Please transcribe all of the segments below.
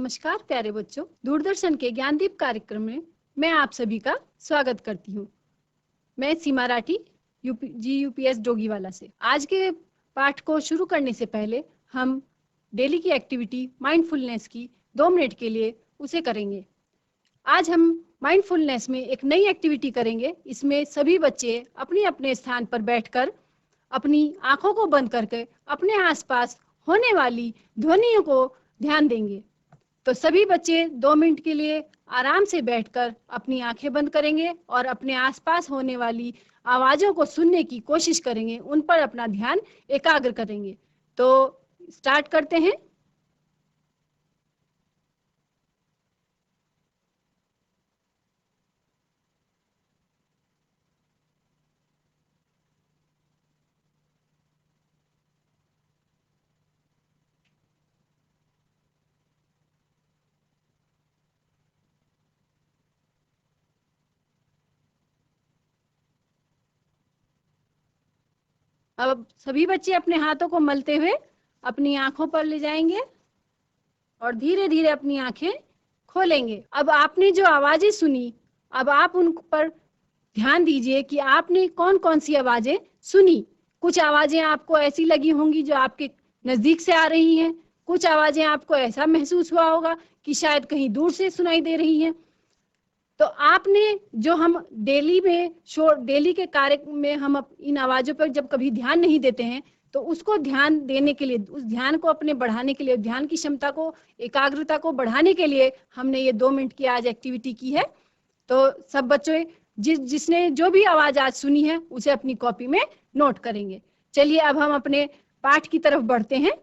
नमस्कार प्यारे बच्चों, दूरदर्शन के ज्ञानदीप कार्यक्रम में मैं आप सभी का स्वागत करती हूँ। मैं सीमा राठी यूपीएस डोगीवाला से। आज के पाठ को शुरू करने से पहले हम डेली की एक्टिविटी माइंडफुलनेस की 2 मिनट के लिए उसे करेंगे। आज हम माइंडफुलनेस में एक नई एक्टिविटी करेंगे। इसमें सभी बच्चे अपने अपने स्थान पर बैठकर अपनी आंखों को बंद करके अपने आसपास होने वाली ध्वनियों को ध्यान देंगे। तो सभी बच्चे 2 मिनट के लिए आराम से बैठकर अपनी आंखें बंद करेंगे और अपने आसपास होने वाली आवाजों को सुनने की कोशिश करेंगे, उन पर अपना ध्यान एकाग्र करेंगे। तो स्टार्ट करते हैं। अब सभी बच्चे अपने हाथों को मलते हुए अपनी आंखों पर ले जाएंगे और धीरे धीरे अपनी आंखें खोलेंगे। अब आपने जो आवाजें सुनी, अब आप उन पर ध्यान दीजिए कि आपने कौन कौन सी आवाजें सुनी। कुछ आवाजें आपको ऐसी लगी होंगी जो आपके नजदीक से आ रही हैं, कुछ आवाजें आपको ऐसा महसूस हुआ होगा कि शायद कहीं दूर से सुनाई दे रही हैं। तो आपने जो हम डेली के कार्य में हम इन आवाजों पर जब कभी ध्यान नहीं देते हैं, तो उसको ध्यान देने के लिए, उस ध्यान को अपने बढ़ाने के लिए, ध्यान की क्षमता को, एकाग्रता को बढ़ाने के लिए हमने ये 2 मिनट की आज एक्टिविटी की है। तो सब बच्चों जिसने जो भी आवाज आज सुनी है उसे अपनी कॉपी में नोट करेंगे। चलिए अब हम अपने पाठ की तरफ बढ़ते हैं।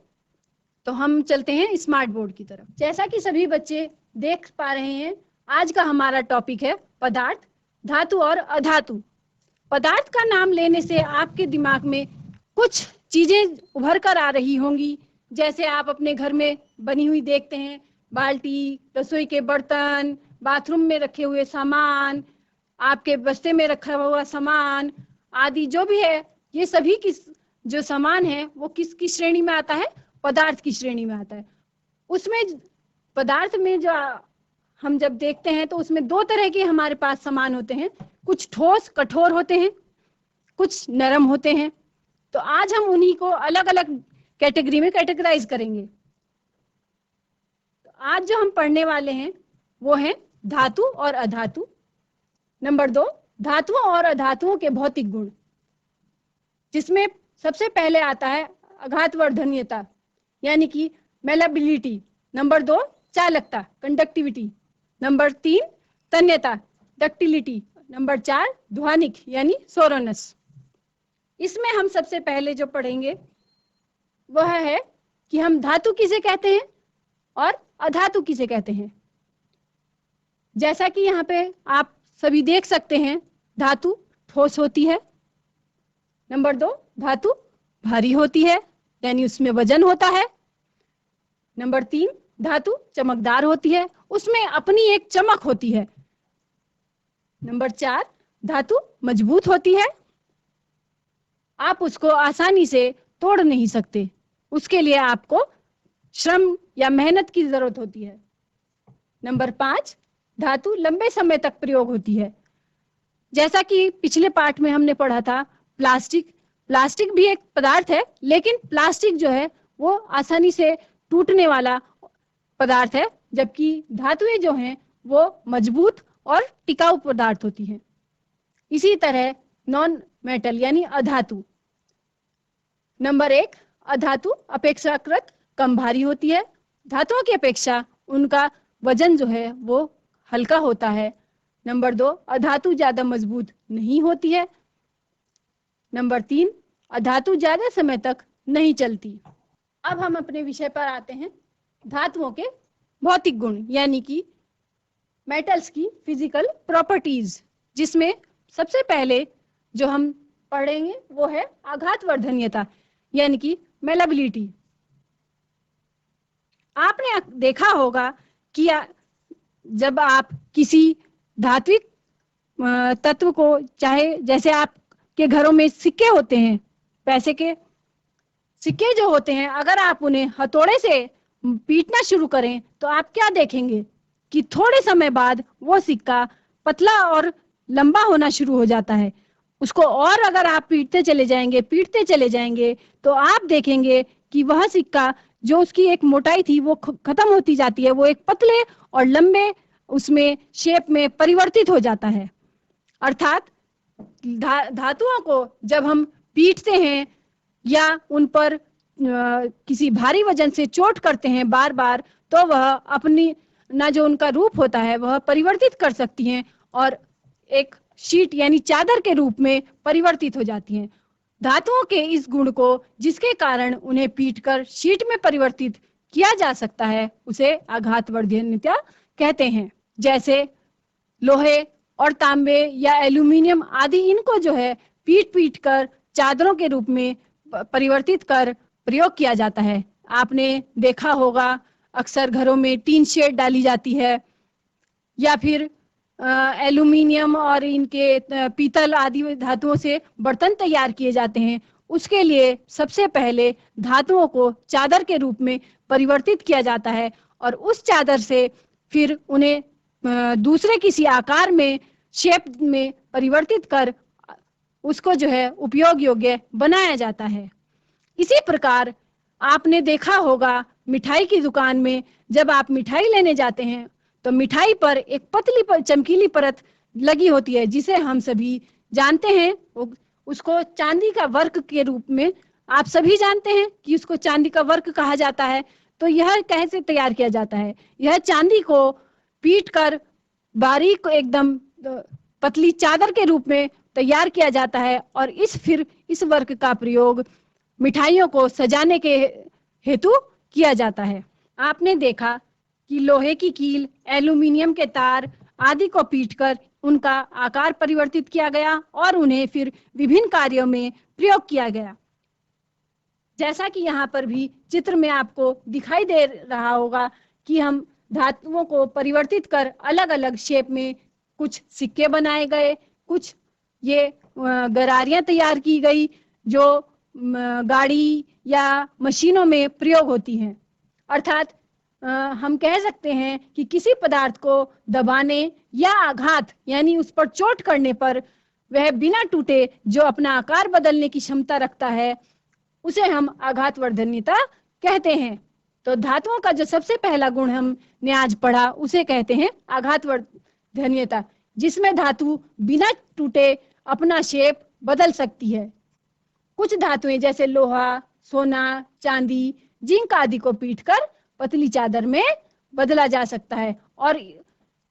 तो हम चलते हैं स्मार्ट बोर्ड की तरफ। जैसा कि सभी बच्चे देख पा रहे हैं, आज का हमारा टॉपिक है पदार्थ, धातु और अधातु। पदार्थ का नाम लेने से आपके दिमाग में कुछ चीजें उभर कर आ रही होंगी, जैसे आप अपने घर में बनी हुई देखते हैं, बाल्टी, रसोई के बर्तन, बाथरूम में रखे हुए सामान, आपके बस्ते में रखा हुआ सामान आदि जो भी है, ये सभी जो सामान है वो किसकी श्रेणी में आता है? पदार्थ की श्रेणी में आता है। उसमें पदार्थ में जो हम जब देखते हैं तो उसमें 2 तरह के हमारे पास सामान होते हैं। कुछ ठोस कठोर होते हैं, कुछ नरम होते हैं। तो आज हम उन्हीं को अलग अलग कैटेगरी में कैटेगराइज करेंगे। तो आज जो हम पढ़ने वाले हैं वो है धातु और अधातु। नंबर 2, धातुओं और अधातुओं के भौतिक गुण, जिसमें सबसे पहले आता है आघातवर्धनीयता यानी कि मेलेबिलिटी। नंबर 2, चालकता, कंडक्टिविटी। नंबर 3, तन्यता, डक्टिलिटी। नंबर 4, ध्वनिक यानी सोरोनस। इसमें हम सबसे पहले जो पढ़ेंगे वह है कि हम धातु किसे कहते हैं और अधातु किसे कहते हैं। जैसा कि यहाँ पे आप सभी देख सकते हैं, धातु ठोस होती है। नंबर 2, धातु भारी होती है यानी उसमें वजन होता है। नंबर 3, धातु चमकदार होती है, उसमें अपनी एक चमक होती है। नंबर 4, धातु मजबूत होती है, आप उसको आसानी से तोड़ नहीं सकते, उसके लिए आपको श्रम या मेहनत की जरूरत होती है। नंबर 5, धातु लंबे समय तक प्रयोग होती है। जैसा कि पिछले पाठ में हमने पढ़ा था, प्लास्टिक भी एक पदार्थ है, लेकिन प्लास्टिक जो है वो आसानी से टूटने वाला पदार्थ है, जबकि धातुएं जो हैं वो मजबूत और टिकाऊ पदार्थ होती हैं। इसी तरह नॉन मेटल यानी अधातु। नंबर 1, अधातु अपेक्षाकृत कम भारी होती है। धातुओं की अपेक्षा उनका वजन जो है वो हल्का होता है। नंबर 2, अधातु ज्यादा मजबूत नहीं होती है। नंबर 3, अधातु ज्यादा समय तक नहीं चलती। अब हम अपने विषय पर आते हैं, धातुओं के भौतिक गुण यानी कि मेटल्स की फिजिकल प्रॉपर्टीज, जिसमें सबसे पहले जो हम पढ़ेंगे वो है आघातवर्धनीयता यानी कि मेलेबिलिटी। आपने देखा होगा कि जब आप किसी धात्विक तत्व को, चाहे जैसे आपके घरों में सिक्के होते हैं, पैसे के सिक्के जो होते हैं, अगर आप उन्हें हथौड़े से पीटना शुरू करें तो आप क्या देखेंगे कि थोड़े समय बाद वो सिक्का पतला और लंबा होना शुरू हो जाता है। उसको और अगर आप पीटते चले जाएंगे तो आप देखेंगे कि वह सिक्का जो उसकी एक मोटाई थी वो खत्म होती जाती है, वो एक पतले और लंबे उसमें शेप में परिवर्तित हो जाता है। अर्थात धातुओं को जब हम पीटते हैं या उन पर किसी भारी वजन से चोट करते हैं बार बार, तो वह अपनी ना जो उनका रूप होता है वह परिवर्तित कर सकती हैं और एक शीट यानी चादर के रूप में परिवर्तित हो जाती हैं। धातुओं के इस गुण को जिसके कारण उन्हें पीटकर शीट में परिवर्तित किया जा सकता है उसे आघातवर्धनीयता कहते हैं। जैसे लोहे और तांबे या एल्यूमिनियम आदि, इनको जो है पीट पीट कर चादरों के रूप में परिवर्तित कर प्रयोग किया जाता है। आपने देखा होगा अक्सर घरों में टीन शेड डाली जाती है या फिर एल्यूमिनियम और इनके पीतल आदि धातुओं से बर्तन तैयार किए जाते हैं। उसके लिए सबसे पहले धातुओं को चादर के रूप में परिवर्तित किया जाता है और उस चादर से फिर उन्हें दूसरे किसी आकार में, शेप में परिवर्तित कर उसको जो है उपयोग योग्य बनाया जाता है। इसी प्रकार आपने देखा होगा मिठाई की दुकान में जब आप मिठाई लेने जाते हैं तो मिठाई पर एक पतली चमकीली परत लगी होती है जिसे हम सभी जानते हैं, उसको चांदी का वर्क के रूप में आप सभी जानते हैं कि उसको चांदी का वर्क कहा जाता है। तो यह कैसे तैयार किया जाता है? यह चांदी को पीट कर बारीक एकदम पतली चादर के रूप में तैयार किया जाता है और इस वर्क का प्रयोग मिठाइयों को सजाने के हेतु किया जाता है। आपने देखा कि लोहे की कील, एल्यूमिनियम के तार आदि को पीटकर उनका आकार परिवर्तित किया गया और उन्हें फिर विभिन्न कार्यों में प्रयोग किया गया। जैसा कि यहाँ पर भी चित्र में आपको दिखाई दे रहा होगा कि हम धातुओं को परिवर्तित कर अलग अलग शेप में कुछ सिक्के बनाए गए, कुछ ये गरारियां तैयार की गई जो गाड़ी या मशीनों में प्रयोग होती हैं। अर्थात हम कह सकते हैं कि किसी पदार्थ को दबाने या आघात यानी उस पर चोट करने पर वह बिना टूटे जो अपना आकार बदलने की क्षमता रखता है उसे हम आघातवर्धनीयता कहते हैं। तो धातुओं का जो सबसे पहला गुण हमने आज पढ़ा उसे कहते हैं आघातवर्धनीयता, जिसमें धातु बिना टूटे अपना शेप बदल सकती है। कुछ धातुएं जैसे लोहा, सोना, चांदी, जिंक आदि को पीटकर पतली चादर में बदला जा सकता है और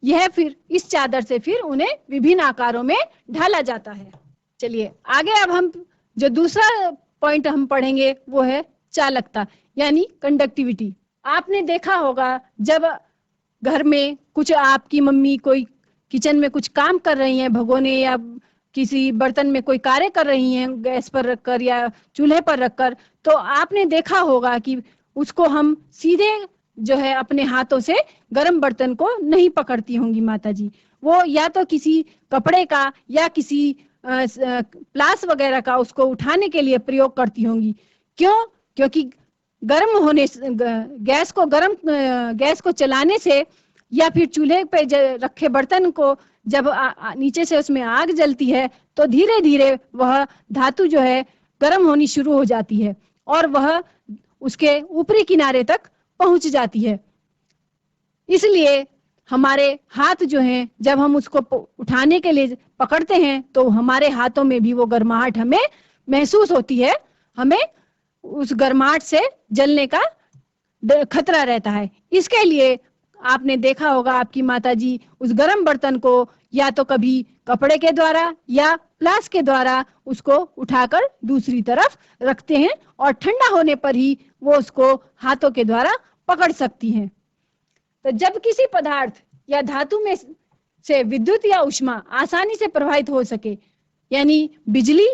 यह फिर इस चादर से फिर उन्हें विभिन्न आकारों में ढाला जाता है। चलिए आगे अब हम जो दूसरा पॉइंट हम पढ़ेंगे वो है चालकता यानी कंडक्टिविटी। आपने देखा होगा जब घर में कुछ आपकी मम्मी कोई किचन में कुछ काम कर रही हैं, भगोने या किसी बर्तन में कोई कार्य कर रही हैं गैस पर रखकर या चूल्हे पर रखकर, तो आपने देखा होगा कि उसको हम सीधे जो है अपने हाथों से गर्म बर्तन को नहीं पकड़ती होंगी माता जी। वो या तो किसी कपड़े का या किसी प्लास वगैरह का उसको उठाने के लिए प्रयोग करती होंगी। क्यों? क्योंकि गर्म होने गैस को चलाने से या फिर चूल्हे पे रखे बर्तन को जब नीचे से उसमें आग जलती है तो धीरे धीरे वह धातु जो है गर्म होनी शुरू हो जाती है और वह उसके ऊपरी किनारे तक पहुंच जाती है। इसलिए हमारे हाथ जो हैं जब हम उसको उठाने के लिए पकड़ते हैं तो हमारे हाथों में भी वो गर्माहट हमें महसूस होती है, हमें उस गर्माहट से जलने का खतरा रहता है। इसके लिए आपने देखा होगा आपकी माताजी उस गर्म बर्तन को या तो कभी कपड़े के द्वारा या प्लास के द्वारा उसको उठाकर दूसरी तरफ रखते हैं और ठंडा होने पर ही वो उसको हाथों के द्वारा पकड़ सकती हैं। तो जब किसी पदार्थ या धातु में से विद्युत या ऊष्मा आसानी से प्रवाहित हो सके, यानी बिजली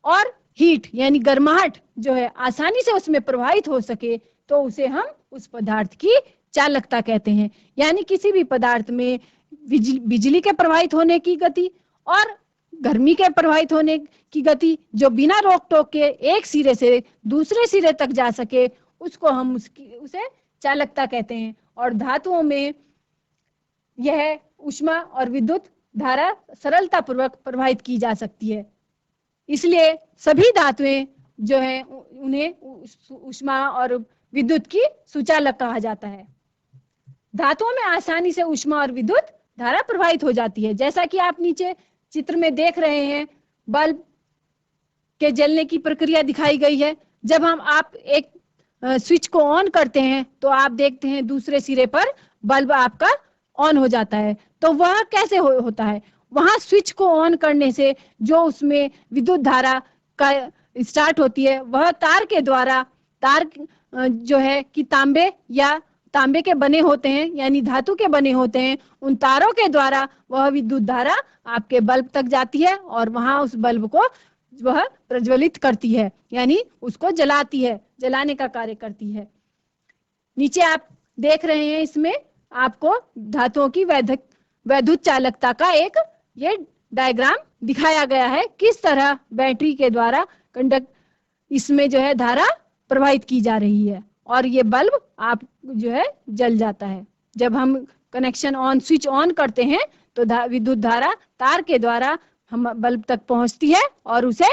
और हीट यानी गर्माहट जो है आसानी से उसमें प्रवाहित हो सके, तो उसे हम उस पदार्थ की चालकता कहते हैं। यानी किसी भी पदार्थ में बिजली के प्रवाहित होने की गति और गर्मी के प्रवाहित होने की गति जो बिना रोक टोक के एक सिरे से दूसरे सिरे तक जा सके, उसको हम उसे चालकता कहते हैं। और धातुओं में यह ऊष्मा और विद्युत धारा सरलता पूर्वक प्रवाहित की जा सकती है। इसलिए सभी धातुएं जो हैं उन्हें ऊष्मा और विद्युत की सुचालक कहा जाता है। धातुओं में आसानी से ऊष्मा और विद्युत धारा प्रवाहित हो जाती है। जैसा कि आप नीचे चित्र में देख रहे हैं, बल्ब के जलने की प्रक्रिया दिखाई गई है। जब आप एक स्विच को ऑन करते हैं तो आप देखते हैं दूसरे सिरे पर बल्ब आपका ऑन हो जाता है। तो वह कैसे होता है? वहां स्विच को ऑन करने से जो उसमें विद्युत धारा का स्टार्ट होती है वह तार के द्वारा, तार जो है कि तांबे के बने होते हैं, यानी धातु के बने होते हैं, उन तारों के द्वारा वह विद्युत धारा आपके बल्ब तक जाती है और वहां उस बल्ब को वह प्रज्वलित करती है, यानी उसको जलाती है, जलाने का कार्य करती है। नीचे आप देख रहे हैं, इसमें आपको धातुओं की वैद्युत चालकता का एक ये डायग्राम दिखाया गया है, किस तरह बैटरी के द्वारा इसमें जो है धारा प्रवाहित की जा रही है और ये बल्ब आप जो है जल जाता है। जब हम स्विच ऑन करते हैं तो विद्युत धारा तार के द्वारा हम बल्ब तक पहुंचती है और उसे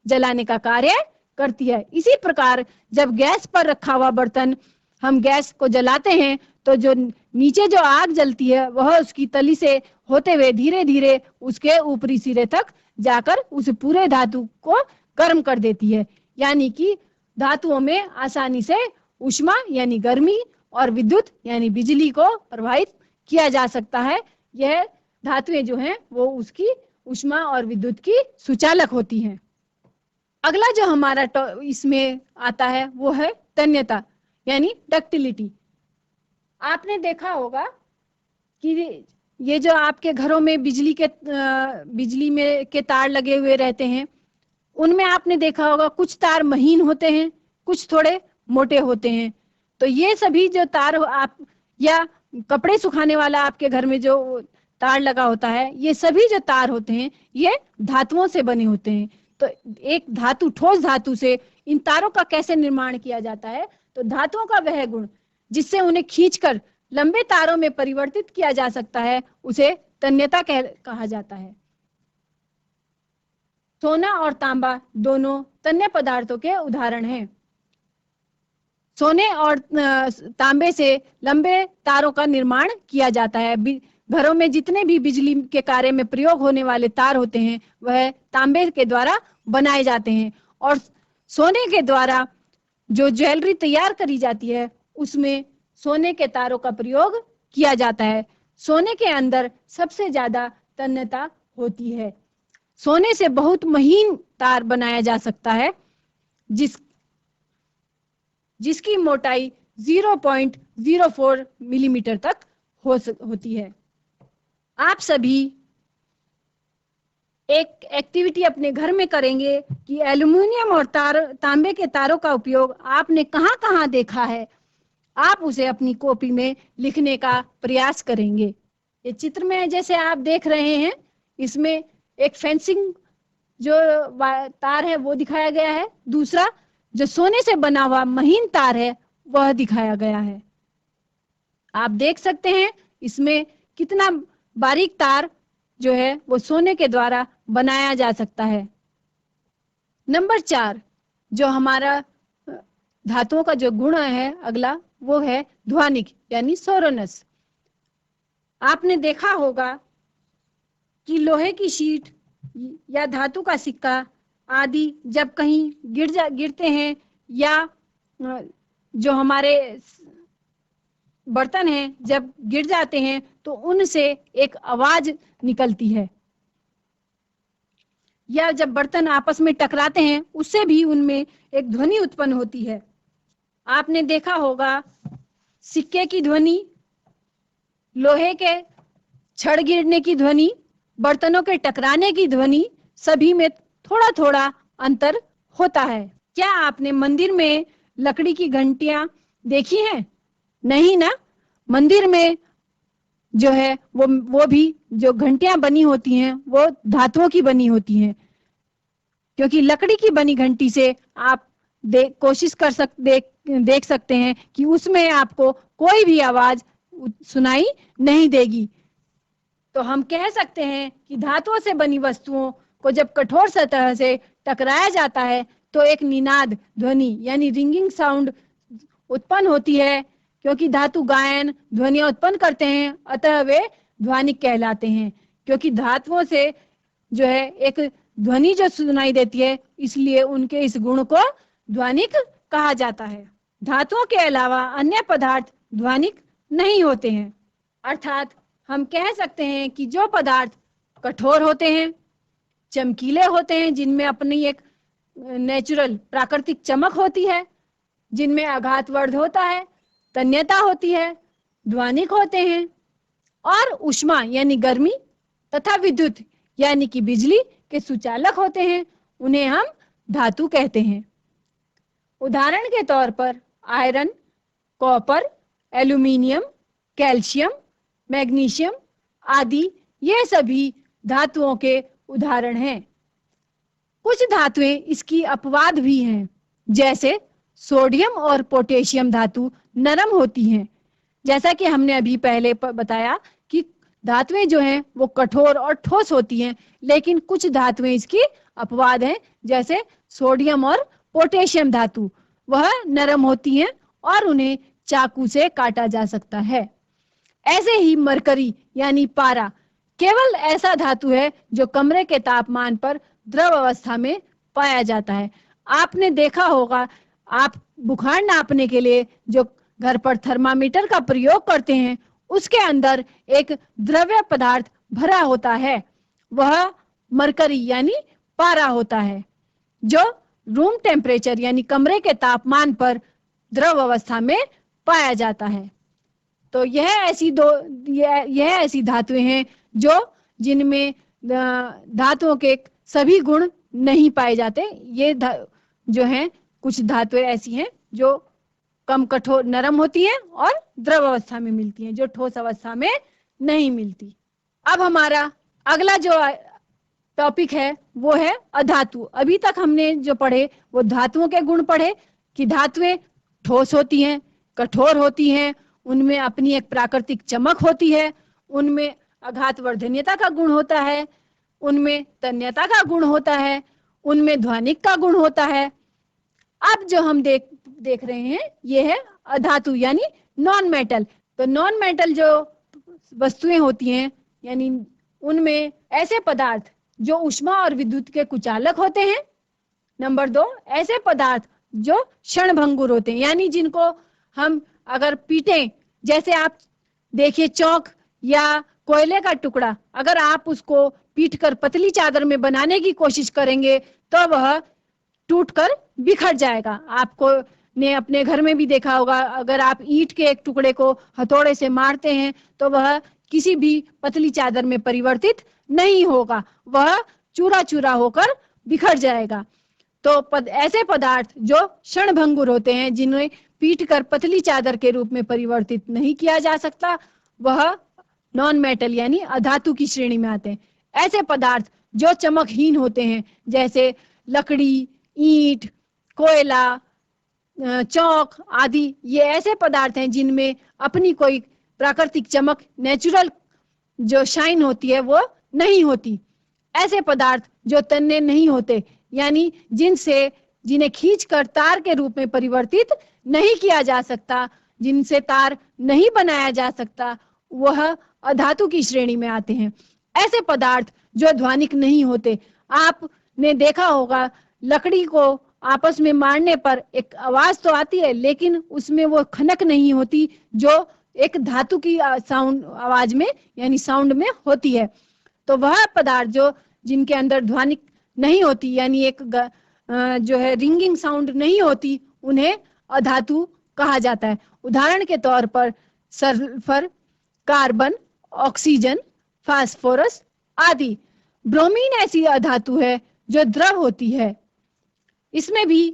जलाने का कार्य करती है। इसी प्रकार जब गैस पर रखा हुआ बर्तन हम गैस को जलाते हैं तो जो नीचे जो आग जलती है वह उसकी तली से होते हुए धीरे धीरे उसके ऊपरी सिरे तक जाकर उस पूरे धातु को गर्म कर देती है। यानी कि धातुओं में आसानी से ऊष्मा यानी गर्मी और विद्युत यानी बिजली को प्रवाहित किया जा सकता है। यह धातुएं जो हैं वो उसकी ऊष्मा और विद्युत की सुचालक होती हैं। अगला जो हमारा इसमें आता है वो है तन्यता यानी डक्टिलिटी। आपने देखा होगा कि ये जो आपके घरों में बिजली में के तार लगे हुए रहते हैं, उनमें आपने देखा होगा कुछ तार महीन होते हैं, कुछ थोड़े मोटे होते हैं। तो ये सभी जो तार आप या कपड़े सुखाने वाला आपके घर में जो तार लगा होता है, ये सभी जो तार होते हैं ये धातुओं से बने होते हैं। तो एक ठोस धातु से इन तारों का कैसे निर्माण किया जाता है? तो धातुओं का वह गुण जिससे उन्हें खींचकर लंबे तारों में परिवर्तित किया जा सकता है उसे तन्यता कहा जाता है। सोना और तांबा दोनों तन्य पदार्थों के उदाहरण हैं। सोने और तांबे से लंबे तारों का निर्माण किया जाता है। घरों में जितने भी बिजली के कार्य में प्रयोग होने वाले तार होते हैं वह तांबे के द्वारा बनाए जाते हैं। और सोने के द्वारा जो ज्वेलरी तैयार करी जाती है उसमें सोने के तारों का प्रयोग किया जाता है। सोने के अंदर सबसे ज्यादा तन्यता होती है। सोने से बहुत महीन तार बनाया जा सकता है जिसकी मोटाई 0.04 मिलीमीटर तक होती है। आप सभी एक एक्टिविटी अपने घर में करेंगे कि एल्युमिनियम और तांबे के तारों का उपयोग आपने कहां-कहां देखा है, आप उसे अपनी कॉपी में लिखने का प्रयास करेंगे। ये चित्र में जैसे आप देख रहे हैं, इसमें एक फेंसिंग जो तार है वो दिखाया गया है, दूसरा जो सोने से बना हुआ महीन तार है वह दिखाया गया है। आप देख सकते हैं इसमें कितना बारीक तार जो है वो सोने के द्वारा बनाया जा सकता है। नंबर 4 जो हमारा धातुओं का जो गुण है अगला वो है ध्वनिक यानी सोरोनस। आपने देखा होगा कि लोहे की शीट या धातु का सिक्का आदि जब कहीं गिरते हैं या जो हमारे बर्तन हैं जब गिर जाते हैं तो उनसे एक आवाज निकलती है, या जब बर्तन आपस में टकराते हैं उससे भी उनमें एक ध्वनि उत्पन्न होती है। आपने देखा होगा सिक्के की ध्वनि, लोहे के छड़ गिरने की ध्वनि, बर्तनों के टकराने की ध्वनि, सभी में थोड़ा थोड़ा अंतर होता है। क्या आपने मंदिर में लकड़ी की घंटियां देखी हैं? नहीं ना। मंदिर में जो है वो भी जो घंटियां बनी होती हैं वो धातुओं की बनी होती हैं, क्योंकि लकड़ी की बनी घंटी से आप कोशिश कर देख सकते हैं कि उसमें आपको कोई भी आवाज सुनाई नहीं देगी। तो हम कह सकते हैं कि धातुओं से बनी वस्तुओं को जब कठोर सतह से टकराया जाता है तो एक निनाद ध्वनि यानी रिंगिंग साउंड उत्पन्न होती है। क्योंकि धातु गायन ध्वनियां उत्पन्न करते हैं, अतः वे ध्वनिक कहलाते हैं। क्योंकि धातुओं से जो है एक ध्वनि जो सुनाई देती है, इसलिए उनके इस गुण को ध्वनिक कहा जाता है। धातुओं के अलावा अन्य पदार्थ ध्वनिक नहीं होते हैं। अर्थात हम कह सकते हैं कि जो पदार्थ कठोर होते हैं, चमकीले होते हैं, जिनमें अपनी एक नेचुरल प्राकृतिक चमक होती है, जिनमें आघातवर्ध होता है, तन्यता होती है, ध्वनिक होते हैं, और ऊष्मा यानी गर्मी तथा विद्युत यानी कि बिजली के सुचालक होते हैं, उन्हें हम धातु कहते हैं। उदाहरण के तौर पर iron, copper, aluminium, calcium, magnesium आदि ये सभी धातुओं के उदाहरण हैं। कुछ धातुएं इसकी अपवाद भी हैं, जैसे सोडियम और पोटेशियम धातु नरम होती हैं। जैसा कि हमने अभी पहले बताया कि धातुएं जो हैं वो कठोर और ठोस होती हैं, लेकिन कुछ धातुएं इसकी अपवाद हैं, जैसे सोडियम और पोटेशियम धातु, वह नरम होती हैं और उन्हें चाकू से काटा जा सकता है। ऐसे ही मरकरी यानी पारा केवल ऐसा धातु है जो कमरे के तापमान पर द्रव अवस्था में पाया जाता है। आपने देखा होगा, आप बुखार नापने के लिए जो घर पर थर्मामीटर का प्रयोग करते हैं, उसके अंदर एक द्रव्य पदार्थ भरा होता है, वह मरकरी यानी पारा होता है, जो रूम टेम्परेचर यानी कमरे के तापमान पर द्रव अवस्था में पाया जाता है। तो यह ऐसी धातुएं हैं जिनमें धातुओं के सभी गुण नहीं पाए जाते। ये जो हैं कुछ धातुएं ऐसी हैं जो कम कठोर नरम होती हैं और द्रव अवस्था में मिलती हैं, जो ठोस अवस्था में नहीं मिलती। अब हमारा अगला जो टॉपिक है वो है अधातु। अभी तक हमने जो पढ़े वो धातुओं के गुण पढ़े कि धातुएं ठोस होती हैं, कठोर होती हैं, उनमें अपनी एक प्राकृतिक चमक होती है, उनमें आघातवर्धनीयता का गुण होता है, उनमें तन्यता का गुण होता है, उनमें ध्वनिक का गुण होता है। अब जो हम देख रहे हैं ये है अधातु यानी नॉन मेटल। तो नॉन मेटल जो वस्तुएं होती हैं यानी उनमें ऐसे पदार्थ जो ऊष्मा और विद्युत के कुचालक होते हैं। नंबर 2, ऐसे पदार्थ जो क्षणभंगुर होते हैं, यानी जिनको हम अगर पीटें, जैसे आप देखिए चौक या कोयले का टुकड़ा, अगर आप उसको पीटकर पतली चादर में बनाने की कोशिश करेंगे तो वह टूटकर बिखर जाएगा। आपको ने अपने घर में भी देखा होगा, अगर आप ईंट के एक टुकड़े को हथौड़े से मारते हैं तो वह किसी भी पतली चादर में परिवर्तित नहीं होगा, वह चूरा चूरा होकर बिखर जाएगा। तो ऐसे पदार्थ जो क्षणभंगुर होते हैं, जिन्हें पीटकर पतली चादर के रूप में परिवर्तित नहीं किया जा सकता, वह नॉन मेटल यानी अधातु की श्रेणी में आते हैं। ऐसे पदार्थ जो चमकहीन होते हैं, जैसे लकड़ी, ईंट, कोयला, चौक आदि, ये ऐसे पदार्थ हैं जिनमें अपनी कोई प्राकृतिक चमक, नेचुरल जो शाइन होती है वो नहीं होती। ऐसे पदार्थ जो तन्य नहीं होते, यानी जिन्हें खींचकर तार के रूप में परिवर्तित नहीं किया जा सकता, जिनसे तार नहीं बनाया जा सकता, वह अधातु की श्रेणी में आते हैं। ऐसे पदार्थ जो ध्वनिक नहीं होते, आपने देखा होगा लकड़ी को आपस में मारने पर एक आवाज तो आती है, लेकिन उसमें वो खनक नहीं होती जो एक धातु की साउंड आवाज में यानी साउंड में होती है। तो वह पदार्थ जिनके अंदर ध्वनिक नहीं होती, यानी एक जो है रिंगिंग साउंड नहीं होती, उन्हें अधातु कहा जाता है। उदाहरण के तौर पर सल्फर, कार्बन, ऑक्सीजन, फास्फोरस आदि। ब्रोमीन ऐसी अधातु है जो द्रव होती है। इसमें भी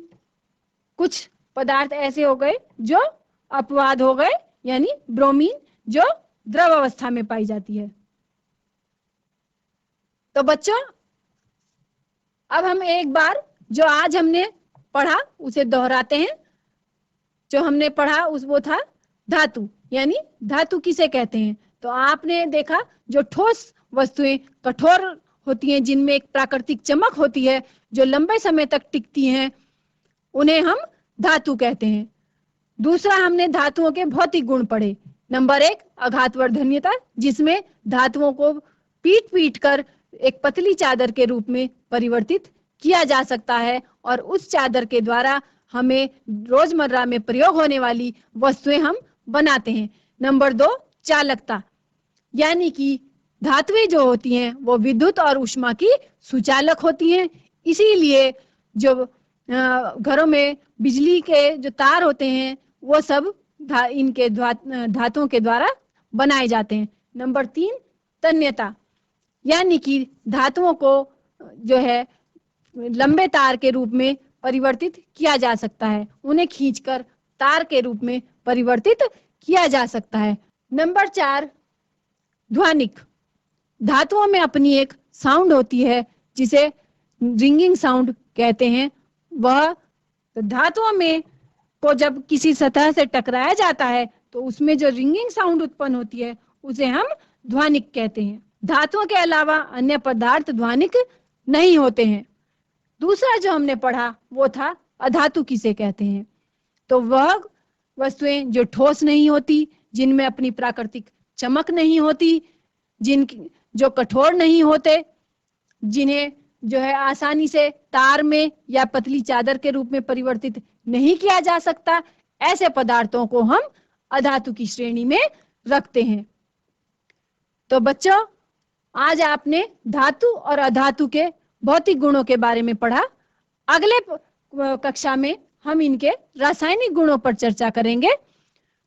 कुछ पदार्थ ऐसे हो गए जो अपवाद हो गए, यानी ब्रोमीन जो द्रव अवस्था में पाई जाती है। तो बच्चों, अब हम एक बार जो आज हमने पढ़ा उसे दोहराते हैं। जो हमने पढ़ा वो था धातु, यानी धातु किसे कहते हैं। तो आपने देखा जो ठोस वस्तुएं कठोर होती हैं, जिनमें एक प्राकृतिक चमक होती है, जो लंबे समय तक टिकती हैं, उन्हें हम धातु कहते हैं। दूसरा हमने धातुओं के भौतिक गुण पढ़े। नंबर 1 आघातवर्धनीयता, जिसमें धातुओं को पीट पीट कर एक पतली चादर के रूप में परिवर्तित किया जा सकता है और उस चादर के द्वारा हमें रोजमर्रा में प्रयोग होने वाली वस्तुएं हम बनाते हैं। नंबर 2 चालकता, यानी कि धातुएं जो होती हैं वो विद्युत और ऊष्मा की सुचालक होती हैं। इसीलिए जो घरों में बिजली के जो तार होते हैं वो सब इनके धातुओं के द्वारा बनाए जाते हैं। नंबर 3 तन्यता, यानी कि धातुओं को जो है लंबे तार के रूप में परिवर्तित किया जा सकता है, उन्हें खींचकर तार के रूप में परिवर्तित किया जा सकता है। नंबर 4 ध्वनिक, धातुओं में अपनी एक साउंड होती है जिसे रिंगिंग साउंड कहते हैं। वह धातुओं में को जब किसी सतह से टकराया जाता है तो उसमें जो रिंगिंग साउंड उत्पन्न होती है उसे हम ध्वनिक कहते हैं। धातुओं के अलावा अन्य पदार्थ ध्वनिक नहीं होते हैं। दूसरा जो हमने पढ़ा वो था अधातु किसे कहते हैं। तो वह वस्तुएं जो ठोस नहीं होती, जिनमें अपनी प्राकृतिक चमक नहीं होती, जो कठोर नहीं होते, जिन्हें जो है आसानी से तार में या पतली चादर के रूप में परिवर्तित नहीं किया जा सकता, ऐसे पदार्थों को हम अधातु की श्रेणी में रखते हैं। तो बच्चों, आज आपने धातु और अधातु के भौतिक गुणों के बारे में पढ़ा। अगले कक्षा में हम इनके रासायनिक गुणों पर चर्चा करेंगे।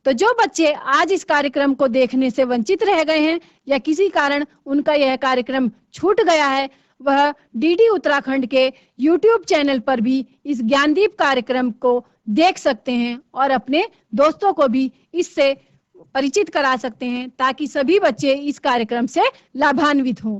तो जो बच्चे आज इस कार्यक्रम को देखने से वंचित रह गए हैं या किसी कारण उनका यह कार्यक्रम छूट गया है, वह डीडी उत्तराखंड के YouTube चैनल पर भी इस ज्ञानदीप कार्यक्रम को देख सकते हैं और अपने दोस्तों को भी इससे परिचित करा सकते हैं, ताकि सभी बच्चे इस कार्यक्रम से लाभान्वित हों।